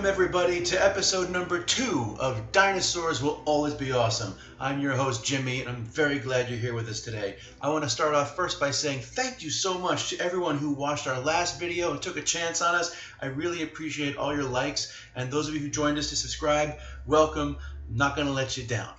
Welcome everybody to episode number 2 of Dinosaurs Will Always Be Awesome. I'm your host Jimmy and I'm very glad you're here with us today. I want to start off first by saying thank you so much to everyone who watched our last video and took a chance on us. I really appreciate all your likes, and those of you who joined us to subscribe, welcome. I'm not going to let you down.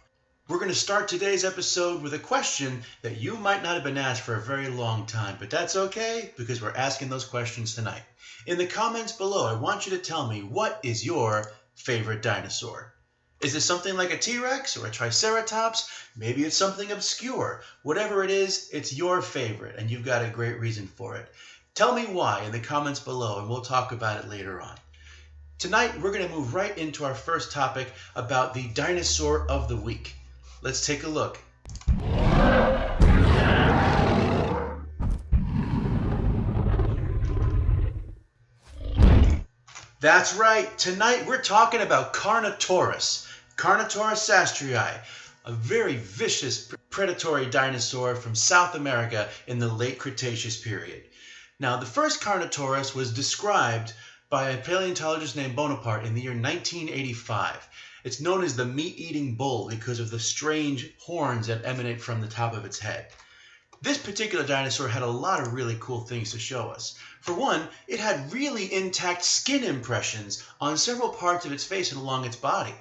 We're going to start today's episode with a question that you might not have been asked for a very long time, but that's okay because we're asking those questions tonight. In the comments below, I want you to tell me, what is your favorite dinosaur? Is it something like a T-Rex or a Triceratops? Maybe it's something obscure. Whatever it is, it's your favorite, and you've got a great reason for it. Tell me why in the comments below, and we'll talk about it later on. Tonight, we're going to move right into our first topic about the dinosaur of the week. Let's take a look. That's right. Tonight we're talking about Carnotaurus. Carnotaurus sastrii, a very vicious predatory dinosaur from South America in the late Cretaceous period. Now, the first Carnotaurus was described by a paleontologist named Bonaparte in the year 1985. It's known as the meat-eating bull because of the strange horns that emanate from the top of its head. This particular dinosaur had a lot of really cool things to show us. For one, it had really intact skin impressions on several parts of its face and along its body.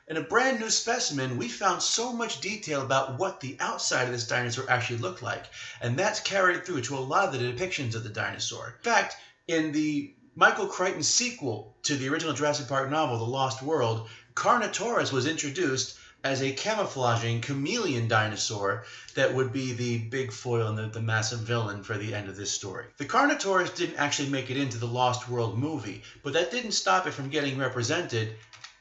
In a brand new specimen, we found so much detail about what the outside of this dinosaur actually looked like, and that's carried through to a lot of the depictions of the dinosaur. In fact, in the Michael Crichton sequel to the original Jurassic Park novel, The Lost World, Carnotaurus was introduced as a camouflaging chameleon dinosaur that would be the big foil and the massive villain for the end of this story. The Carnotaurus didn't actually make it into the Lost World movie, but that didn't stop it from getting represented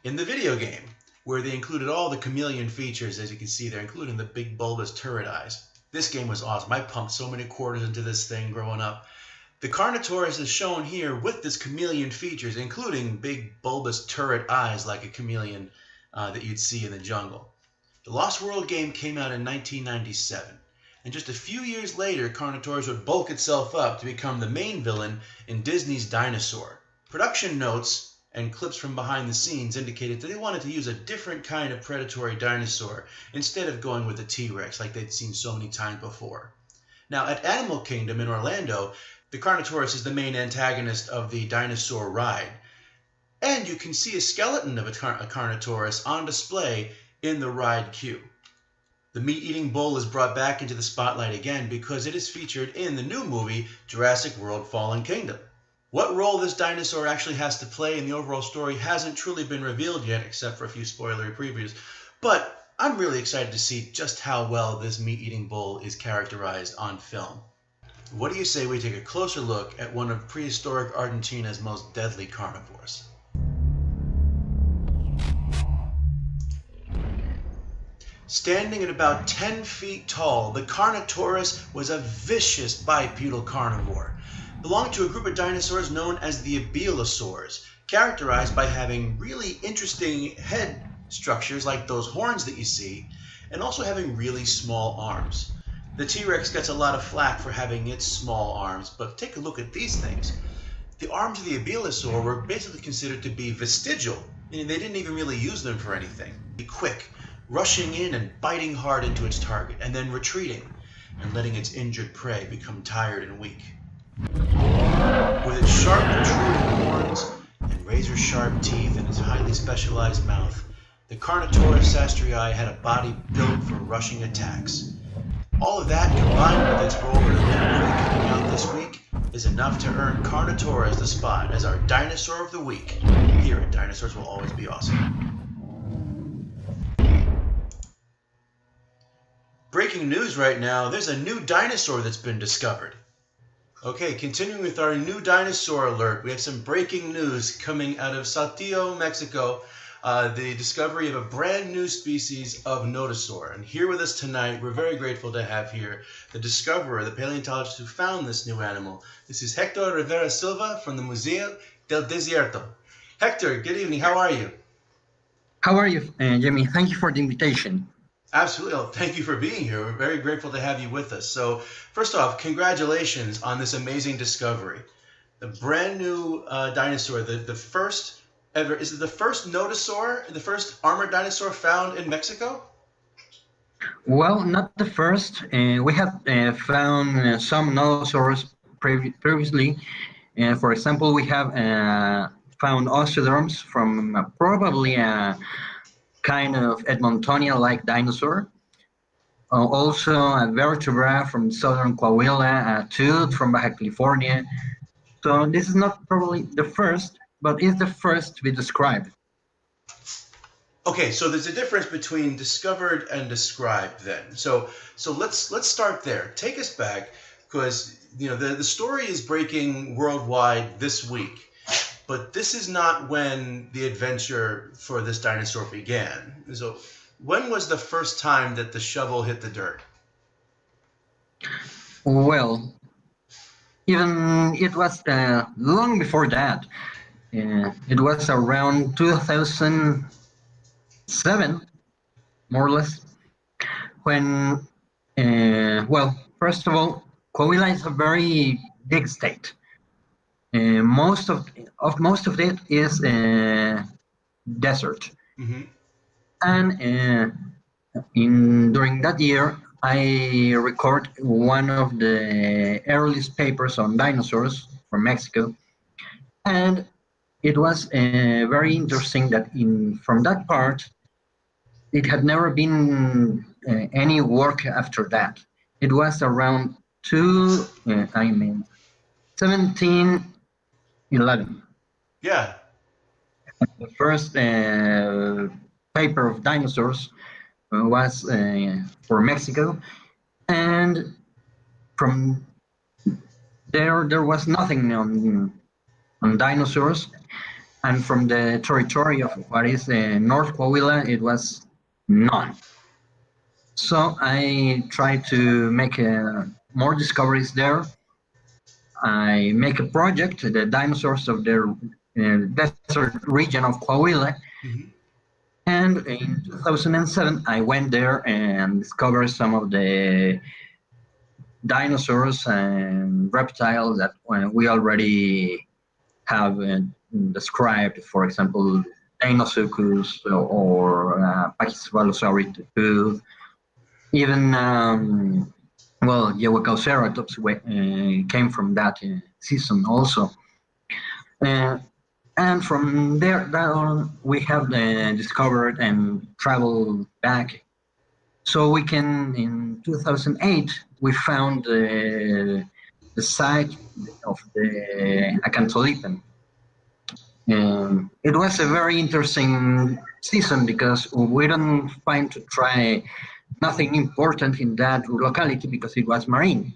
in the video game, where they included all the chameleon features, as you can see there, including the big bulbous turret eyes. This game was awesome. I pumped so many quarters into this thing growing up. The Carnotaurus is shown here with this chameleon features, including big bulbous turret eyes like a chameleon that you'd see in the jungle. The Lost World game came out in 1997, and just a few years later, Carnotaurus would bulk itself up to become the main villain in Disney's Dinosaur. Production notes and clips from behind the scenes indicated that they wanted to use a different kind of predatory dinosaur instead of going with the T-Rex like they'd seen so many times before. Now, at Animal Kingdom in Orlando, the Carnotaurus is the main antagonist of the dinosaur ride. And you can see a skeleton of a Carnotaurus on display in the ride queue. The meat-eating bull is brought back into the spotlight again because it is featured in the new movie Jurassic World Fallen Kingdom. What role this dinosaur actually has to play in the overall story hasn't truly been revealed yet, except for a few spoilery previews. But I'm really excited to see just how well this meat-eating bull is characterized on film. What do you say we take a closer look at one of prehistoric Argentina's most deadly carnivores? Standing at about 10 feet tall, the Carnotaurus was a vicious bipedal carnivore, belonging to a group of dinosaurs known as the Abelosaurs, characterized by having really interesting head structures like those horns that you see, and also having really small arms. The T-Rex gets a lot of flack for having its small arms, but take a look at these things. The arms of the Abelosaur were basically considered to be vestigial, meaning they didn't even really use them for anything. Be quick, rushing in and biting hard into its target, and then retreating and letting its injured prey become tired and weak. With its sharp protruding horns and razor-sharp teeth and its highly specialized mouth, the Carnotaurus sastrii had a body built for rushing attacks. All of that, combined with its role in the new movie coming out this week, is enough to earn Carnotaurus the spot as our Dinosaur of the Week here at Dinosaurs Will Always Be Awesome. Breaking news right now, there's a new dinosaur that's been discovered. Okay, continuing with our new dinosaur alert, we have some breaking news coming out of Saltillo, Mexico. The discovery of a brand new species of nodosaur. And here with us tonight, we're very grateful to have here the discoverer, the paleontologist who found this new animal. This is Hector Rivera-Sylva from the Museo del Desierto. Hector, good evening. How are you? How are you, Jimmy? Thank you for the invitation. Absolutely. Well, thank you for being here. We're very grateful to have you with us. So first off, congratulations on this amazing discovery. The brand new dinosaur, the first ever, is it the first nodosaur, the first armored dinosaur found in Mexico? Well, not the first. We have found some dinosaurs previously. For example, we have found osteoderms from probably a kind of Edmontonia-like dinosaur. Also, a vertebra from southern Coahuila, a tooth from Baja California. So this is not probably the first, but it's the first to be described. Okay, so there's a difference between discovered and described then. So let's start there. Take us back, because the story is breaking worldwide this week, but this is not when the adventure for this dinosaur began. So when was the first time that the shovel hit the dirt? Well, even it was long before that. It was around 2007, more or less, when, well, first of all, Coahuila is a very big state. Most of it is desert. Mm-hmm. And during that year, I record one of the earliest papers on dinosaurs from Mexico, and it was very interesting that from that part, it had never been any work after that. It was around 1711. Yeah. The first paper of dinosaurs was for Mexico, and from there was nothing on dinosaurs, and from the territory of what is North Coahuila, it was none. So I tried to make more discoveries there. I make a project, the dinosaurs of the desert region of Coahuila. Mm-hmm. And in 2007, I went there and discovered some of the dinosaurs and reptiles that we already have described. For example, Deinosuchus or Pachycephalosaurus tooth. Even, well, Yewicauceratops came from that season also. And from there down, we have discovered and traveled back. So we can, in 2008, we found the site of the Acantholipan. It was a very interesting season because we don't find to try nothing important in that locality because it was marine.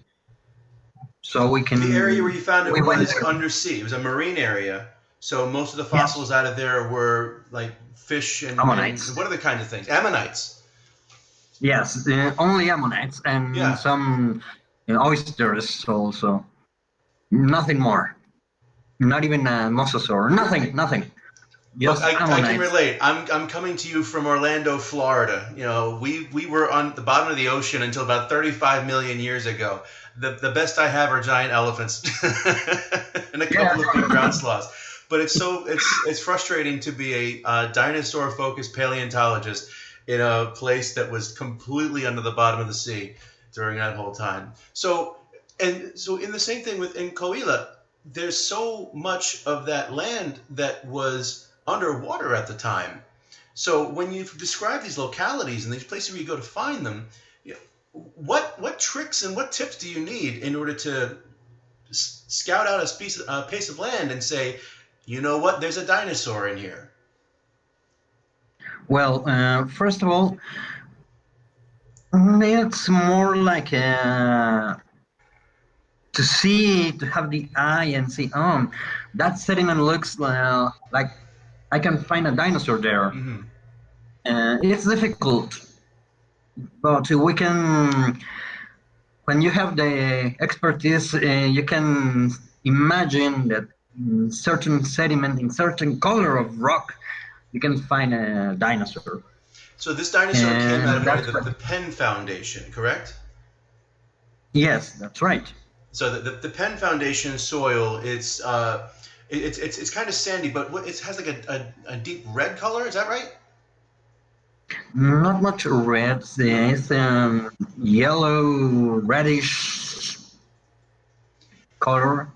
So we can... The area where you found it was undersea. It was a marine area. So most of the fossils out of there were like fish and ammonites. And what other kinds of things? Ammonites. Yes, only ammonites and some oysters also. Nothing more. Not even a mosasaur. Nothing. Look, I can relate. I'm coming to you from Orlando, Florida. We were on the bottom of the ocean until about 35 million years ago. The best I have are giant elephants and a couple of big ground sloths. But it's frustrating to be a dinosaur-focused paleontologist in a place that was completely under the bottom of the sea during that whole time. So in the same thing in Coahuila, there's so much of that land that was underwater at the time. So when you describe these localities and these places where you go to find them, what tricks and what tips do you need in order to scout out a piece of land and say, you know what, there's a dinosaur in here? Well, first of all, it's more like to have the eye and see, that sediment looks like I can find a dinosaur there. Mm-hmm. It's difficult, but we can, when you have the expertise, you can imagine that in certain sediment, in certain color of rock, you can find a dinosaur. So this dinosaur came out of the Penn Foundation, correct? Yes, that's right. So the Penn Foundation soil, it's It's kind of sandy, but it has like a deep red color. Is that right? Not much red. It's yellow, reddish color.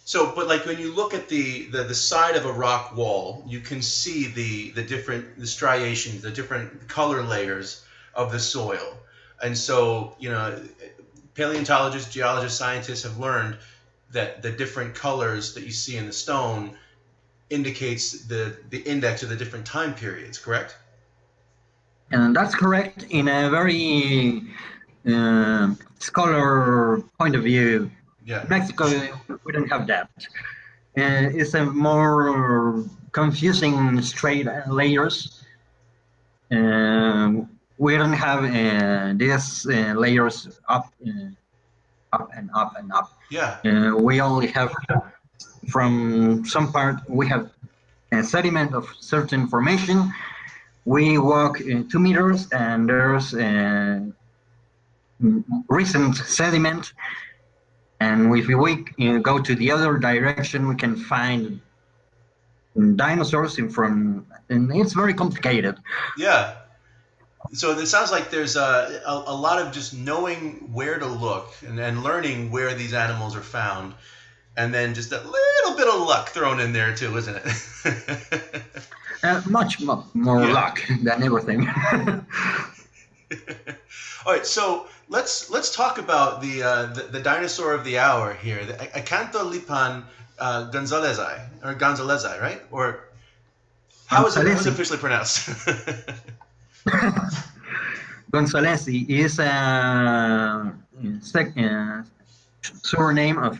So, but like when you look at the side of a rock wall, you can see the striations, the different color layers of the soil. And so, paleontologists, geologists, scientists have learned that the different colors that you see in the stone indicates the index of the different time periods, correct? And that's correct in a very scholar point of view. Yeah. Mexico, we don't have that. It's a more confusing straight layers. We don't have these layers up and up and up. Yeah. We only have, from some part, we have a sediment of certain formation. We walk 2 meters and there's recent sediment. And if we go to the other direction, we can find dinosaurs and it's very complicated. Yeah. So it sounds like there's a lot of just knowing where to look and learning where these animals are found, and then just a little bit of luck thrown in there too, isn't it? Much more luck than everything. All right, so let's talk about the dinosaur of the hour here, the Acantholipan gonzalezi, right? Or how is it officially pronounced? Gonzalezi is a surname of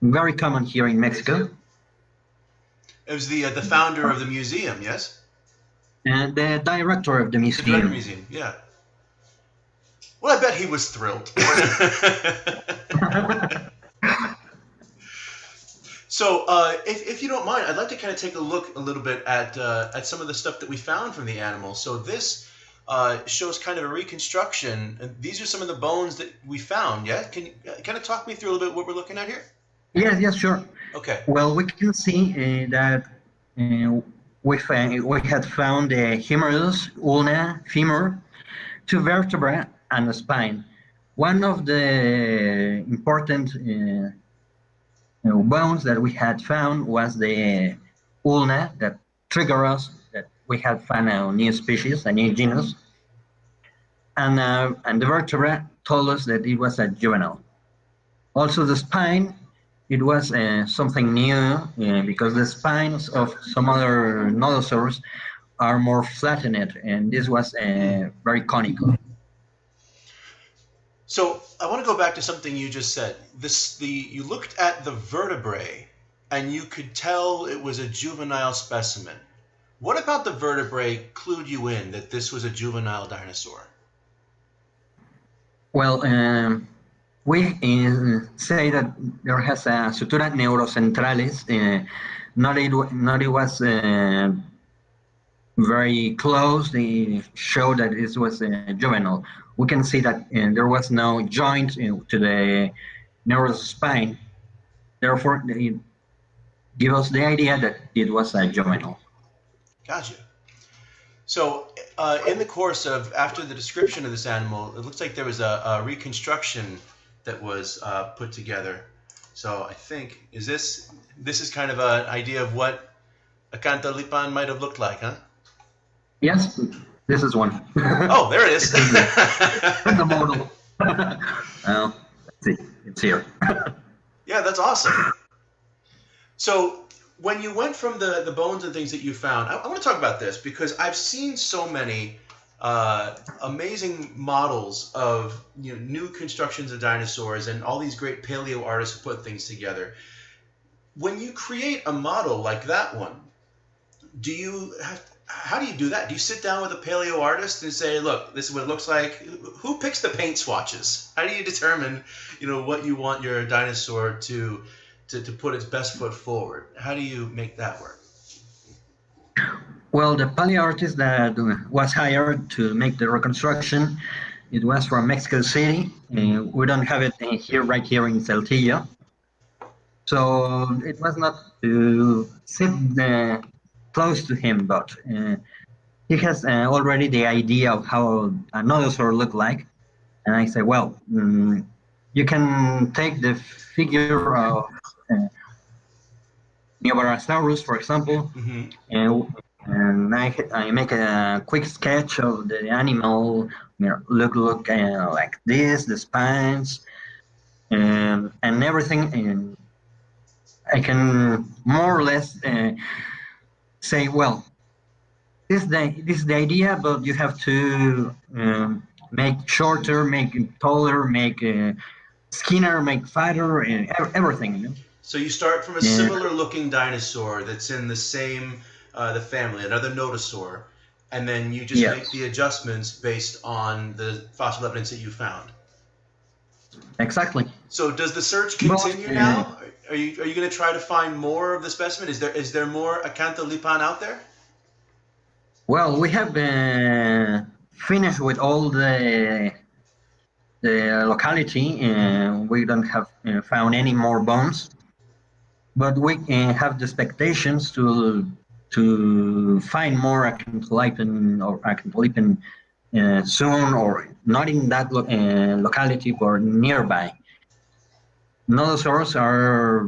very common here in Mexico. It was the founder of the museum, yes? And the director of the museum. The director of the museum, yeah. Well, I bet he was thrilled. So, if you don't mind, I'd like to kind of take a look a little bit at some of the stuff that we found from the animal. So this shows kind of a reconstruction. These are some of the bones that we found. Yeah, can you kind of talk me through a little bit what we're looking at here? Yes, sure. Okay. Well, we can see that we had found a humerus, ulna, femur, 2 vertebrae, and a spine. One of the important bones that we had found was the ulna that triggered us that we had found a new species, a new genus, and the vertebra told us that it was a juvenile. Also, the spine, it was something new because the spines of some other nodosaurs are more flattened, and this was very conical. So I want to go back to something you just said. You looked at the vertebrae, and you could tell it was a juvenile specimen. What about the vertebrae clued you in that this was a juvenile dinosaur? Well, we say that there has a sutura neurocentralis. Not it was very close. They showed that it was juvenile. We can see that there was no joint to the neurospine. Therefore, it gives us the idea that it was a juvenile. Gotcha. So, in the course of, after the description of this animal, it looks like there was a reconstruction that was put together. So I think, this is kind of an idea of what Acantholipan might have looked like, huh? Yes, this is one. Oh, there it is. The model. Well, let's see, it's here. Yeah, that's awesome. So when you went from the bones and things that you found, I want to talk about this because I've seen so many amazing models of new constructions of dinosaurs and all these great paleo artists who put things together. When you create a model like that one, how do you do that? Do you sit down with a paleo artist and say, look, this is what it looks like? Who picks the paint swatches? How do you determine, what you want your dinosaur to put its best foot forward? How do you make that work? Well, the paleo artist that was hired to make the reconstruction, it was from Mexico City. We don't have it right here in Saltillo. So it was not to sit close to him, but he has already the idea of how a dinosaur looked like. And I say, well, you can take the figure of uh, Neobarasaurus, for example, Hmm. and, I make a quick sketch of the animal. Look like this, the spines, and everything. And I can more or less say, well, this is the idea, but you have to make shorter, make it taller, make skinner, make fatter, and everything. So you start from a Uh, similar looking dinosaur that's in the same the family, another notosaur, and then you just make yes, the adjustments based on the fossil evidence that you found. exactly. So does the search But continue now? Are you going to try to find more of the specimen? Is there more Acantholipan out there? well, we have finished with all the locality, and we don't have found any more bones. But we have the expectations to find more Acantholipan soon, or not in that locality, but nearby. Nodosaurs are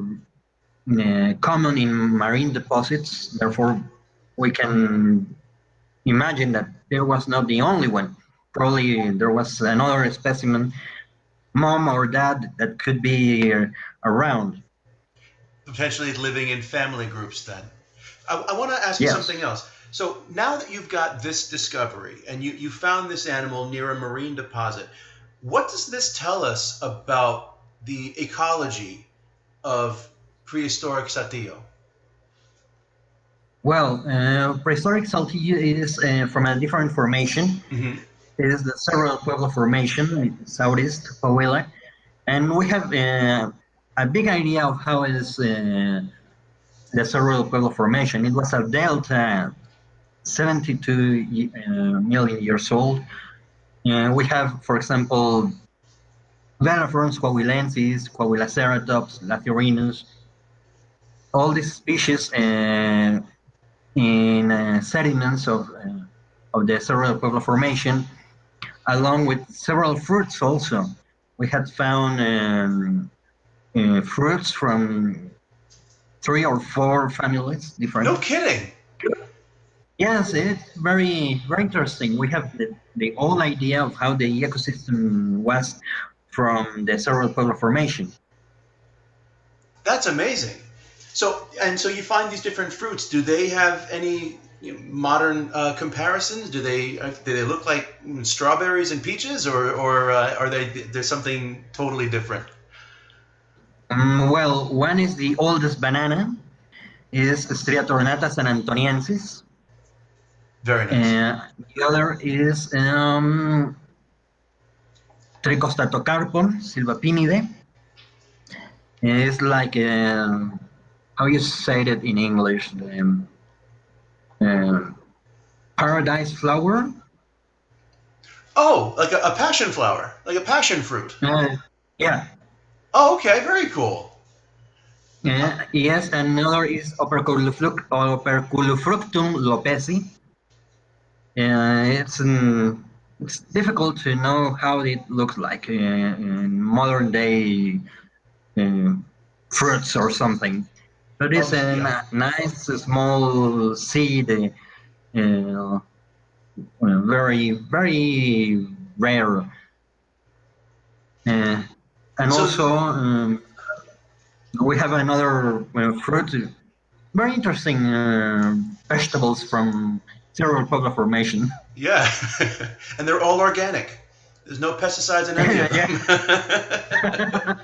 common in marine deposits, therefore we can imagine that there was not the only one. Probably there was another specimen, mom or dad, that could be around. Potentially living in family groups then. I want to ask you Yes. something else. So now that you've got this discovery and you found this animal near a marine deposit, what does this tell us about the ecology of prehistoric Saltillo? Well, prehistoric Saltillo is from a different formation. Hmm. It is the Cerro Pueblo Formation in southeast Coahuila, and we have a big idea of how is the Cerro Pueblo Formation. It was a delta 72 million years old. We have, for example, Venafrons coahuilensis, Coahuilaceratops, Lathyrhinus, all these species in sediments of the Cerro Pueblo Formation, along with several fruits also. We had found fruits from 3 or 4 families No different. kidding. Yes, it's very interesting. We have the whole idea of how the ecosystem was from the Cerro Pueblo Formation. That's amazing. So you find these different fruits. Do they have any modern comparisons? Do they look like strawberries and peaches, or are they there's something totally different? Well, one is the oldest banana, is Striatornata sanantoniensis. Very nice. The other is Tricostatocarpon silvapinide. It's like how you say it in English, uh, paradise flower. Oh, like a passion flower, like a passion fruit. Uh, yeah, Oh, okay, very cool. yes. Another is Operculufructum lopezi. It's difficult to know how it looks like in modern day uh, fruits or something. But it's a Yeah. nice small seed, very rare. And So also we have another fruit, very interesting vegetables from Cerro Pueblo Formation. yeah, and they're all organic. There's no pesticides in any of Yeah. them.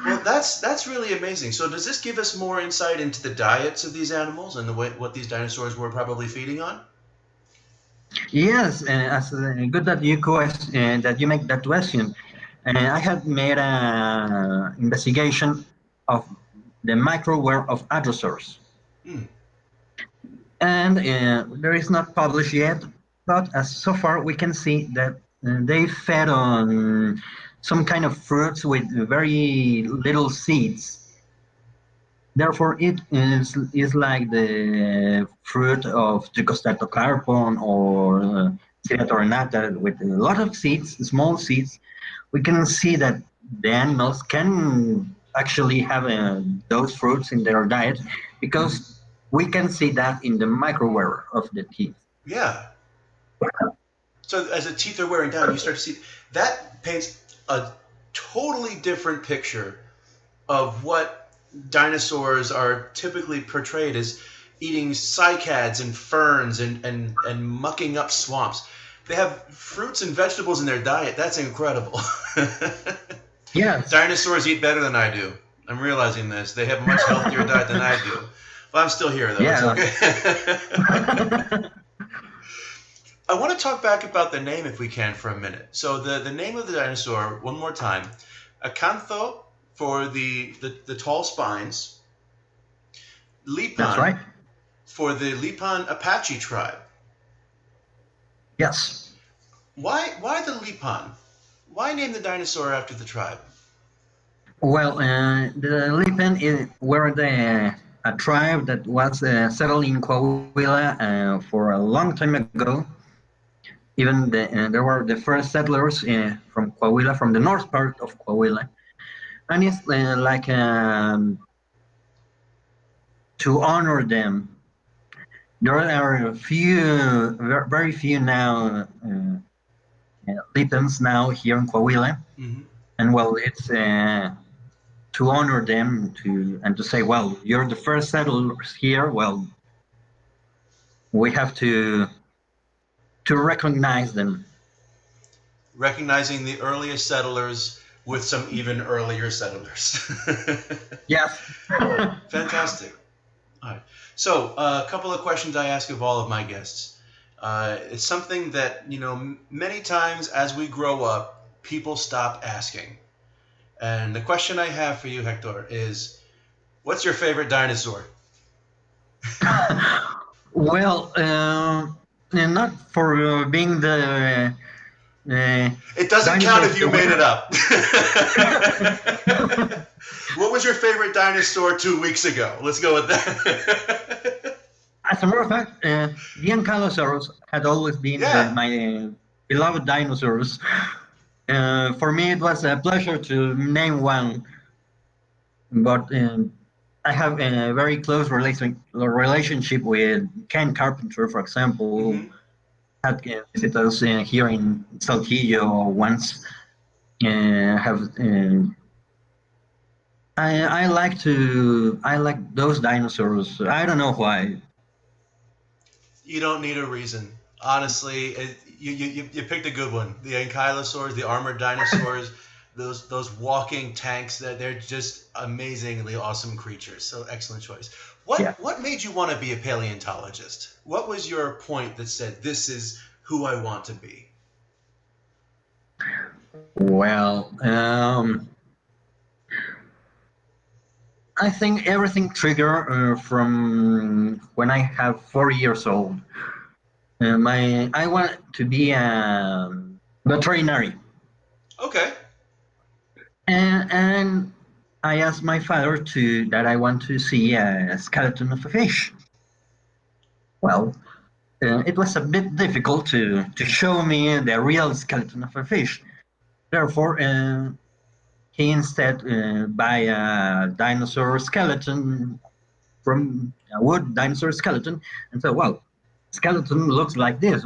Well, that's really amazing. So does this give us more insight into the diets of these animals and the way what these dinosaurs were probably feeding on? Yes, as good that that you make that question. I have made an investigation of the microware of adrosaurs, Hmm. and there is not published yet. But as so far we can see that they fed on some kind of fruits with very little seeds. Therefore, it is like the fruit of Trichostatocarpon or Ceratorenata with a lot of seeds, small seeds. We can see that the animals can actually have those fruits in their diet because we can see that in the microwear of the teeth. Yeah. So as the teeth are wearing down, you start to see that paints a totally different picture of what dinosaurs are typically portrayed as eating cycads and ferns and mucking up swamps. They have fruits and vegetables in their diet. That's incredible. Yes. Dinosaurs eat better than I do. I'm realizing this. They have a much healthier diet than I do. Well, I'm still here, though. Yeah. It's okay. I want to talk back about the name if we can for a minute. So the name of the dinosaur, one more time. Acantho for the tall spines. Lipan That's right. for the Lipan Apache tribe. Yes. Why the Lipan? Why name the dinosaur after the tribe? Well, the Lipan were a tribe that was settled in Coahuila for a long time ago. Even there were the first settlers from Coahuila, from the north part of Coahuila, and it's like to honor them. There are a few, very few now, Lipans now here in Coahuila, Mm-hmm. and well, it's to honor them and to say, well, you're the first settlers here. Well, we have to recognize them. Recognizing the earliest settlers with some even earlier settlers. Yes. Fantastic. All right. So a couple of questions I ask of all of my guests. It's something that, many times as we grow up, people stop asking. And the question I have for you, Hector, is what's your favorite dinosaur? Well, not for being the. It doesn't count if you made it up. What was your favorite dinosaur 2 weeks ago? Let's go with that. As a matter of fact, the Ankylosaurus had always been my beloved dinosaurs. For me, it was a pleasure to name one, but I have a very close relationship with Ken Carpenter, for example. Mm-hmm. Had visited us here in Saltillo once. I like those dinosaurs. I don't know why. You don't need a reason. Honestly, you picked a good one. The ankylosaurs, the armored dinosaurs, those walking tanks, they're just amazingly awesome creatures. So excellent choice. What made you want to be a paleontologist? What was your point that said, this is who I want to be? Well, I think everything triggered from when I have 4 years old. I want to be a veterinary. Okay. And I asked my father that I want to see a skeleton of a fish. Well, it was a bit difficult to show me the real skeleton of a fish. Therefore, he instead buy a dinosaur skeleton from a wood dinosaur skeleton and said, well, skeleton looks like this.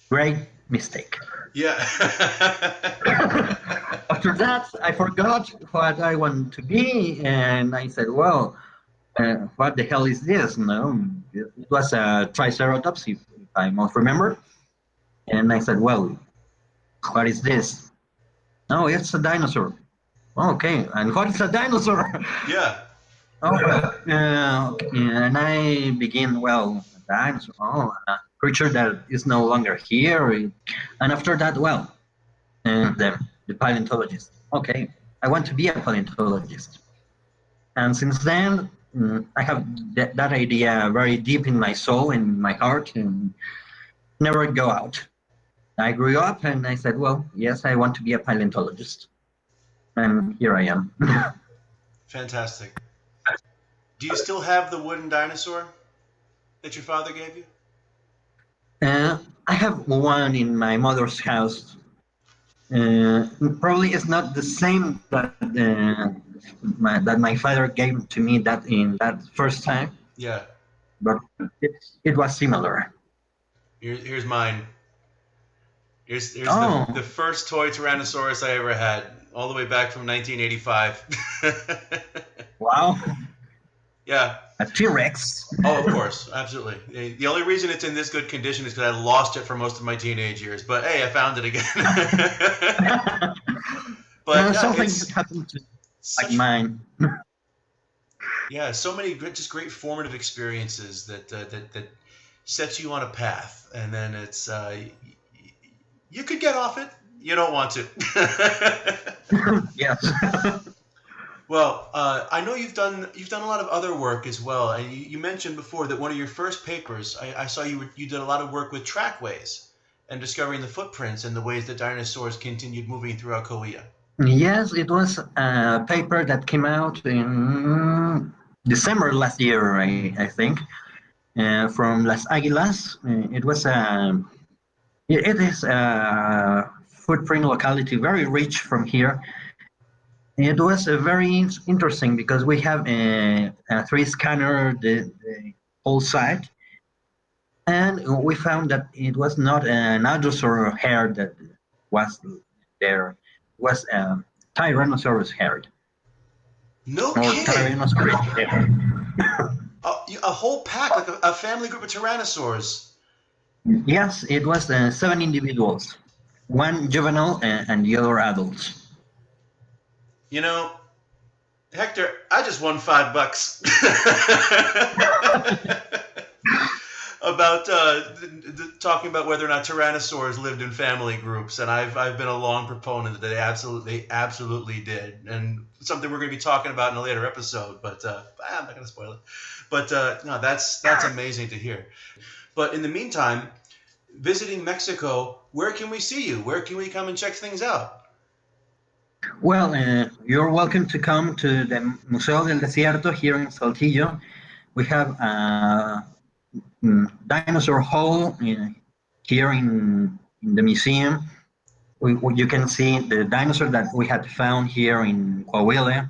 Great mistake. Yeah. After that, I forgot what I wanted to be, and I said, well, what the hell is this? No, it was a Triceratops, if I most remember. And I said, well, what is this? Oh, it's a dinosaur. Okay, and what is a dinosaur? Yeah. And I begin, well, a dinosaur, a creature that is no longer here. And after that, well, the paleontologist. Okay, I want to be a paleontologist. And since then, I have that idea very deep in my soul, in my heart, and never go out. I grew up and I said, well, yes, I want to be a paleontologist. And here I am. Fantastic. Do you still have the wooden dinosaur that your father gave you? I have one in my mother's house. Probably it's not the same that my father gave to me that in that first time, Yeah. but it was similar. Here's mine. Here's Oh, the first toy Tyrannosaurus I ever had, all the way back from 1985. wow, Yeah. a T-Rex. Oh, of course, absolutely. The only reason it's in this good condition is because I lost it for most of my teenage years. But hey, I found it again. But yeah, Something it's that happened to like such mine. yeah, so many just great formative experiences that set you on a path, and then it's you could get off it. You don't want to. Yes. Well, I know you've done a lot of other work as well, and you mentioned before that one of your first papers, I saw you did a lot of work with trackways and discovering the footprints and the ways that dinosaurs continued moving throughout Korea. Yes, it was a paper that came out in December last year, I think, from Las Águilas. It is a footprint locality very rich from here. It was very interesting because we have a 3 scanner the whole site, and we found that it was not an allosaur hair that was there. It was a Tyrannosaurus hair No or kidding! Tyrannosaurus hair. A whole pack, like a family group of tyrannosaurs. Yes, it was 7 individuals, one juvenile and the other adults. You know, Hector, I just won $5 about talking about whether or not tyrannosaurs lived in family groups, and I've been a long proponent that they absolutely did, and something we're going to be talking about in a later episode. But I'm not going to spoil it. But no, that's amazing to hear. But in the meantime, visiting Mexico, where can we see you? Where can we come and check things out? Well, you're welcome to come to the Museo del Desierto here in Saltillo. We have a dinosaur hall here in the museum. You can see the dinosaur that we had found here in Coahuila.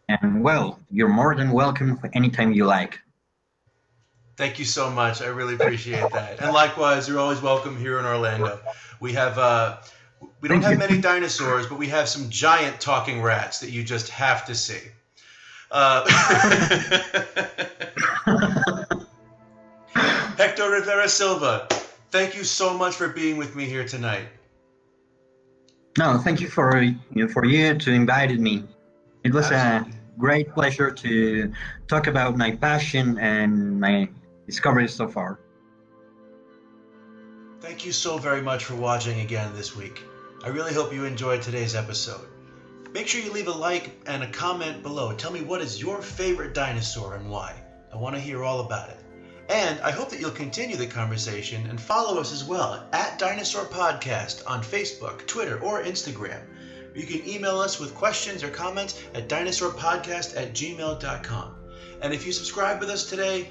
And well, you're more than welcome anytime you like. Thank you so much. I really appreciate that. And likewise, you're always welcome here in Orlando. We have we don't have many dinosaurs, but we have some giant talking rats that you just have to see. Hector Rivera-Sylva, thank you so much for being with me here tonight. No, thank you for you to invite me. It was a great pleasure to talk about my passion and my discoveries so far. Thank you so very much for watching again this week. I really hope you enjoyed today's episode. Make sure you leave a like and a comment below. Tell me what is your favorite dinosaur and why. I want to hear all about it. And I hope that you'll continue the conversation and follow us as well at Dinosaur Podcast on Facebook, Twitter, or Instagram. You can email us with questions or comments at dinosaurpodcast@gmail.com. And if you subscribe with us today,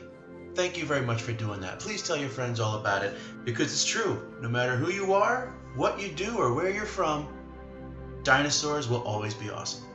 thank you very much for doing that. Please tell your friends all about it, because it's true. No matter who you are, what you do, or where you're from, dinosaurs will always be awesome.